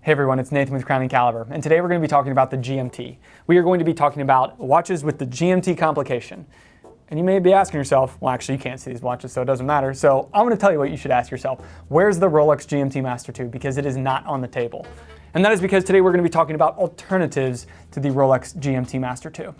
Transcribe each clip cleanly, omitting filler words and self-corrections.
Hey everyone, it's Nathan with Crown & Caliber, and today we're going to be talking about the GMT. We are going to be talking about watches with the GMT complication. And you may be asking yourself, well actually you can't see these watches so it doesn't matter, so I'm going to tell you what you should ask yourself. Where's the Rolex GMT Master 2? Because it is not on the table. And that is because today we're going to be talking about alternatives to the Rolex GMT Master 2.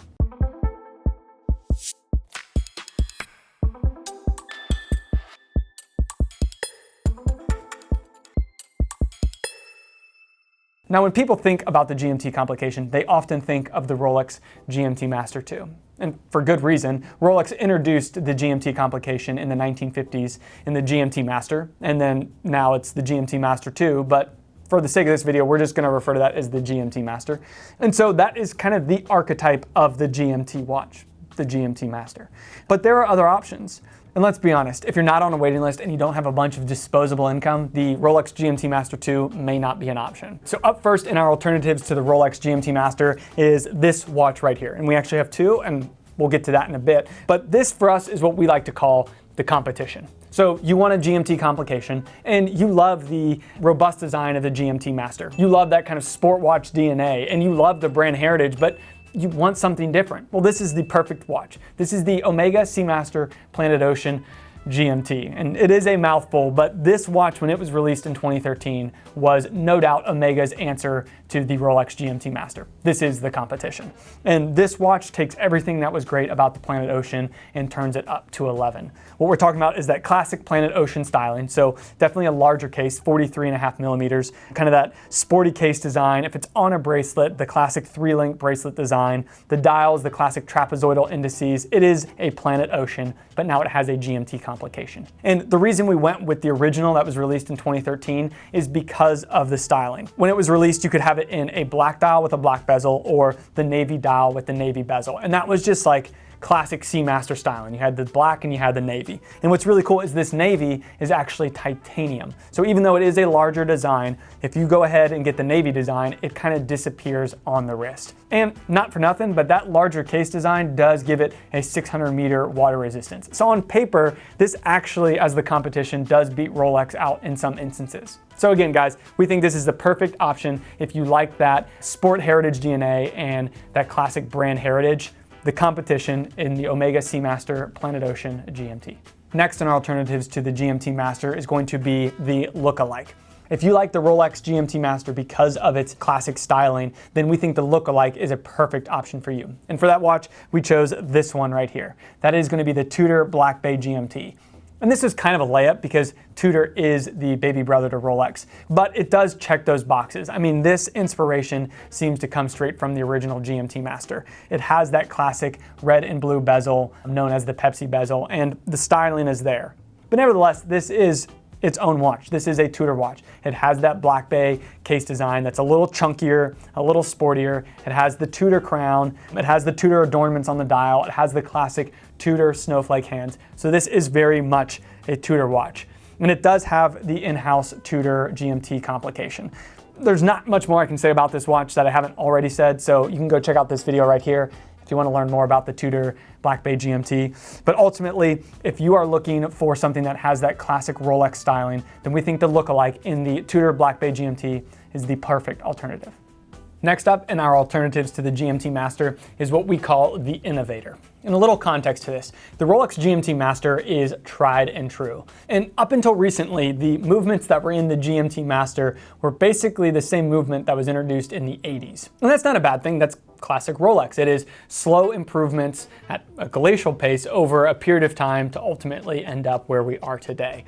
Now, when people think about the GMT complication, they often think of the Rolex GMT Master 2. And for good reason. Rolex introduced the GMT complication in the 1950s in the GMT Master, and then now it's the GMT Master 2, but for the sake of this video, we're just going to refer to that as the GMT Master. And so that is kind of the archetype of the GMT watch, the GMT Master. But there are other options. And let's be honest, if you're not on a waiting list and you don't have a bunch of disposable income, the Rolex GMT Master 2 may not be an option. So up first in our alternatives to the Rolex GMT Master is this watch right here. And we actually have two, and we'll get to that in a bit. But this for us is what we like to call the competition. So you want a GMT complication, and you love the robust design of the GMT Master. You love that kind of sport watch DNA, and you love the brand heritage, but you want something different. Well, this is the perfect watch. This is the Omega Seamaster Planet Ocean GMT. And it is a mouthful, but this watch, when it was released in 2013, was no doubt Omega's answer to the Rolex GMT Master. This is the competition. And this watch takes everything that was great about the Planet Ocean and turns it up to 11. What we're talking about is that classic Planet Ocean styling. So definitely a larger case, 43.5 millimeters, kind of that sporty case design. If it's on a bracelet, the classic 3-link bracelet design, the dials, the classic trapezoidal indices. It is a Planet Ocean, but now it has a GMT complication. And the reason we went with the original that was released in 2013 is because of the styling. When it was released, you could have it in a black dial with a black bezel or the navy dial with the navy bezel. And that was just like classic Seamaster styling. You had the black and you had the navy. And what's really cool is this navy is actually titanium. So even though it is a larger design, if you go ahead and get the navy design, it kind of disappears on the wrist. And not for nothing, but that larger case design does give it a 600-meter water resistance. So on paper, this actually, as the competition, does beat Rolex out in some instances. So again, guys, we think this is the perfect option if you like that sport heritage DNA and that classic brand heritage. The competition in the Omega Seamaster Planet Ocean GMT. Next in our alternatives to the GMT Master is going to be the Lookalike. If you like the Rolex GMT Master because of its classic styling, then we think the Lookalike is a perfect option for you. And for that watch, we chose this one right here. That is going to be the Tudor Black Bay GMT. And this is kind of a layup because Tudor is the baby brother to Rolex, but it does check those boxes. I mean, this inspiration seems to come straight from the original GMT Master. It has that classic red and blue bezel known as the Pepsi bezel, and the styling is there. But nevertheless, this is its own watch. This is a Tudor watch. It has that Black Bay case design that's a little chunkier, a little sportier. It has the Tudor crown. It has the Tudor adornments on the dial. It has the classic Tudor snowflake hands. So this is very much a Tudor watch. And it does have the in-house Tudor GMT complication. There's not much more I can say about this watch that I haven't already said, so you can go check out this video right here if you want to learn more about the Tudor Black Bay GMT. But ultimately, if you are looking for something that has that classic Rolex styling, then we think the Lookalike in the Tudor Black Bay GMT is the perfect alternative. Next up in our alternatives to the GMT Master is what we call the Innovator. And a little context to this, the Rolex GMT Master is tried and true. And up until recently, the movements that were in the GMT Master were basically the same movement that was introduced in the 80s. And that's not a bad thing, that's classic Rolex. It is slow improvements at a glacial pace over a period of time to ultimately end up where we are today.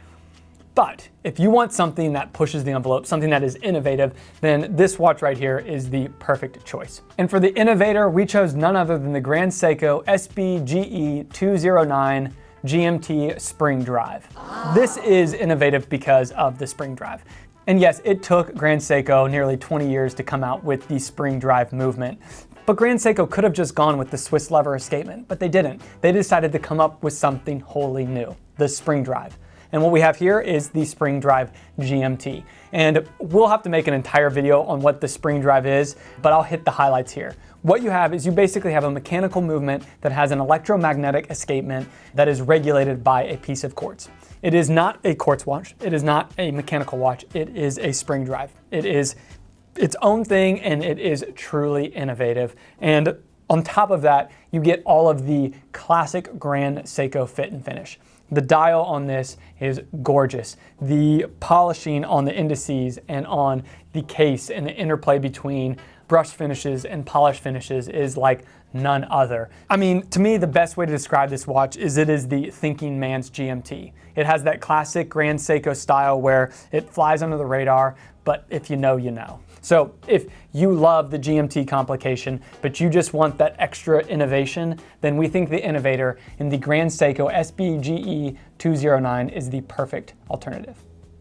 But if you want something that pushes the envelope, something that is innovative, then this watch right here is the perfect choice. And for the Innovator, we chose none other than the Grand Seiko SBGE 209 GMT Spring Drive. This is innovative because of the spring drive. And yes, it took Grand Seiko nearly 20 years to come out with the spring drive movement. But Grand Seiko could have just gone with the Swiss lever escapement, but they didn't. They decided to come up with something wholly new, the spring drive. And what we have here is the Spring Drive GMT. And we'll have to make an entire video on what the Spring Drive is, but I'll hit the highlights here. What you have is you basically have a mechanical movement that has an electromagnetic escapement that is regulated by a piece of quartz. It is not a quartz watch. It is not a mechanical watch. It is a spring drive. It is its own thing, and it is truly innovative. And on top of that, you get all of the classic Grand Seiko fit and finish. The dial on this is gorgeous. The polishing on the indices and on the case and the interplay between brush finishes and polish finishes is like none other. I mean, to me, the best way to describe this watch is it is the thinking man's GMT. It has that classic Grand Seiko style where it flies under the radar, but if you know, you know. So if you love the GMT complication, but you just want that extra innovation, then we think the innovator in the Grand Seiko SBGE 209 is the perfect alternative.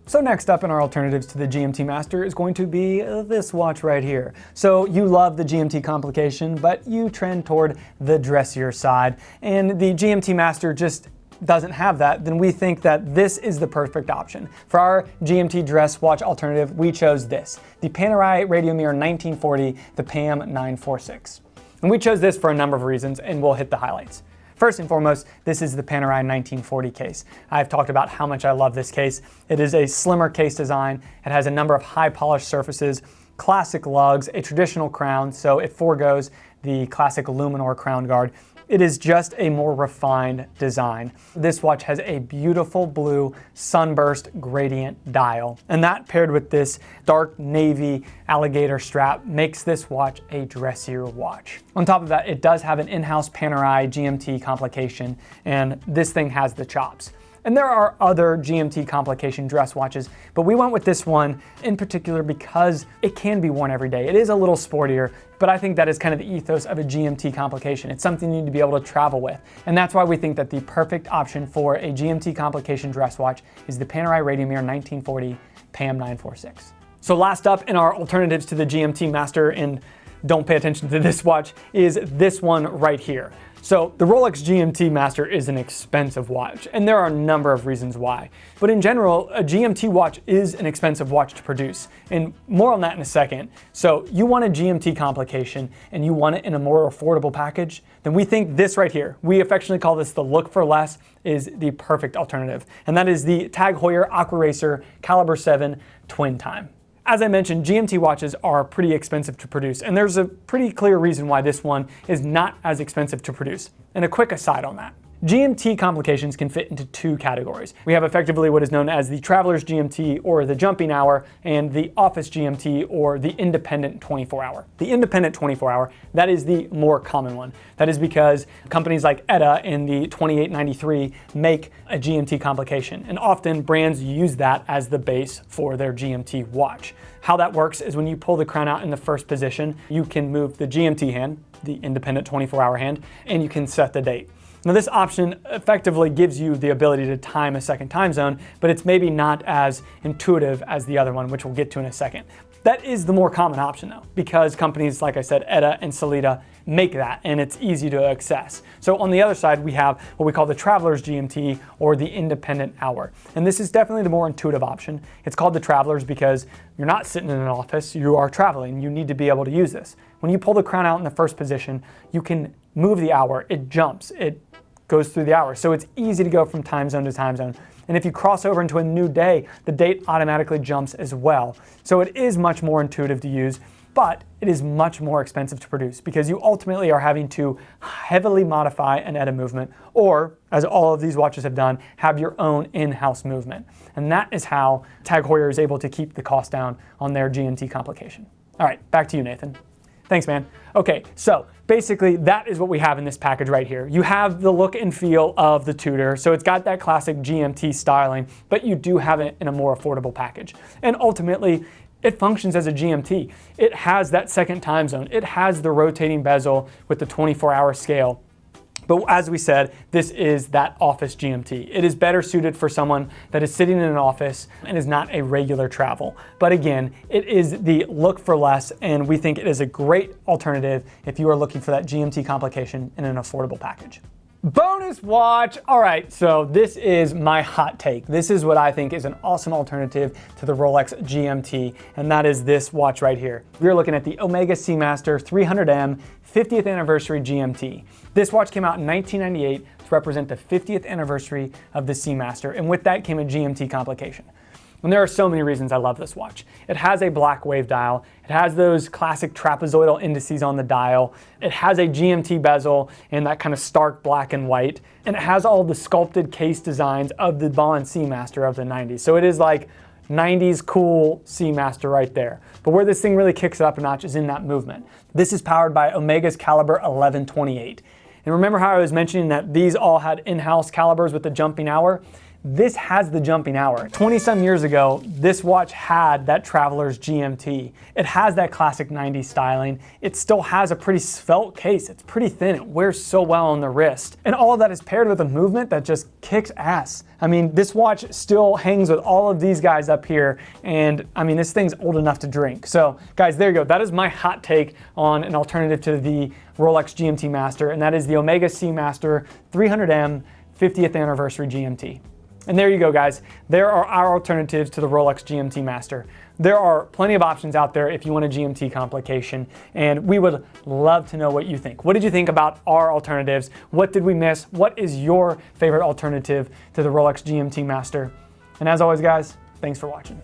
So next up in our alternatives to the GMT Master is going to be this watch right here. So you love the GMT complication, but you trend toward the dressier side, and the GMT Master just doesn't have that, then we think that this is the perfect option. For our GMT dress watch alternative, we chose this, the Panerai Radiomir 1940, the PAM 946. And we chose this for a number of reasons, and we'll hit the highlights. First and foremost, this is the Panerai 1940 case. I've talked about how much I love this case. It is a slimmer case design. It has a number of high polished surfaces, classic lugs, a traditional crown, so it forgoes the classic Luminor crown guard. It is just a more refined design. This watch has a beautiful blue sunburst gradient dial, and that paired with this dark navy alligator strap makes this watch a dressier watch. On top of that, it does have an in-house Panerai GMT complication, and this thing has the chops. And there are other GMT complication dress watches, but we went with this one in particular because it can be worn every day. It is a little sportier, but I think that is kind of the ethos of a GMT complication. It's something you need to be able to travel with. And that's why we think that the perfect option for a GMT complication dress watch is the Panerai Radiomir 1940 PAM 946. So last up in our alternatives to the GMT Master, and don't pay attention to this watch, is this one right here. So the Rolex GMT Master is an expensive watch, and there are a number of reasons why. But in general, a GMT watch is an expensive watch to produce, and more on that in a second. So you want a GMT complication, and you want it in a more affordable package, then we think this right here, we affectionately call this the look for less, is the perfect alternative. And that is the TAG Heuer Aquaracer Caliber 7 Twin Time. As I mentioned, GMT watches are pretty expensive to produce, and there's a pretty clear reason why this one is not as expensive to produce. And a quick aside on that. GMT complications can fit into two categories. We have effectively what is known as the Traveler's GMT or the Jumping Hour, and the Office GMT or the Independent 24-Hour. The Independent 24-Hour, that is the more common one. That is because companies like ETA in the 2893 make a GMT complication, and often brands use that as the base for their GMT watch. How that works is when you pull the crown out in the first position, you can move the GMT hand, the Independent 24-Hour hand, and you can set the date. Now this option effectively gives you the ability to time a second time zone, but it's maybe not as intuitive as the other one, which we'll get to in a second. That is the more common option though, because companies, like I said, ETA and Sellita make that, and it's easy to access. So on the other side, we have what we call the Traveler's GMT or the Independent Hour. And this is definitely the more intuitive option. It's called the Traveler's because you're not sitting in an office, you are traveling. You need to be able to use this. When you pull the crown out in the first position, you can move the hour, it jumps, it goes through the hour. So it's easy to go from time zone to time zone. And if you cross over into a new day, the date automatically jumps as well. So it is much more intuitive to use, but it is much more expensive to produce because you ultimately are having to heavily modify an ETA movement, or, as all of these watches have done, have your own in-house movement. And that is how TAG Heuer is able to keep the cost down on their GMT complication. All right, back to you, Nathan. Thanks, man. Okay, so basically that is what we have in this package right here. You have the look and feel of the Tudor, so it's got that classic GMT styling, but you do have it in a more affordable package. And ultimately, it functions as a GMT. It has that second time zone. It has the rotating bezel with the 24-hour scale. But as we said, this is that office GMT. It is better suited for someone that is sitting in an office and is not a regular travel. But again, it is the look for less, and we think it is a great alternative if you are looking for that GMT complication in an affordable package. Bonus watch. All right, so this is my hot take. This is what I think is an awesome alternative to the Rolex GMT, and that is this watch right here. We're looking at the Omega Seamaster 300M 50th anniversary GMT. This watch came out in 1998 to represent the 50th anniversary of the Seamaster, and with that came a GMT complication. And there are so many reasons I love this watch. It has a black wave dial. It has those classic trapezoidal indices on the dial. It has a GMT bezel in that kind of stark black and white. And it has all the sculpted case designs of the Bond Seamaster of the 90s. So it is like 90s cool Seamaster right there. But where this thing really kicks it up a notch is in that movement. This is powered by Omega's caliber 1128. And remember how I was mentioning that these all had in-house calibers with the jumping hour? This has the jumping hour. 20-some years ago, this watch had that Traveler's GMT. It has that classic 90s styling. It still has a pretty svelte case. It's pretty thin. It wears so well on the wrist. And all of that is paired with a movement that just kicks ass. I mean, this watch still hangs with all of these guys up here. And I mean, this thing's old enough to drink. So guys, there you go. That is my hot take on an alternative to the Rolex GMT Master. And that is the Omega Seamaster 300M 50th anniversary GMT. And there you go, guys. There are our alternatives to the Rolex GMT Master. There are plenty of options out there if you want a GMT complication, and we would love to know what you think. What did you think about our alternatives? What did we miss? What is your favorite alternative to the Rolex GMT Master? And as always, guys, thanks for watching.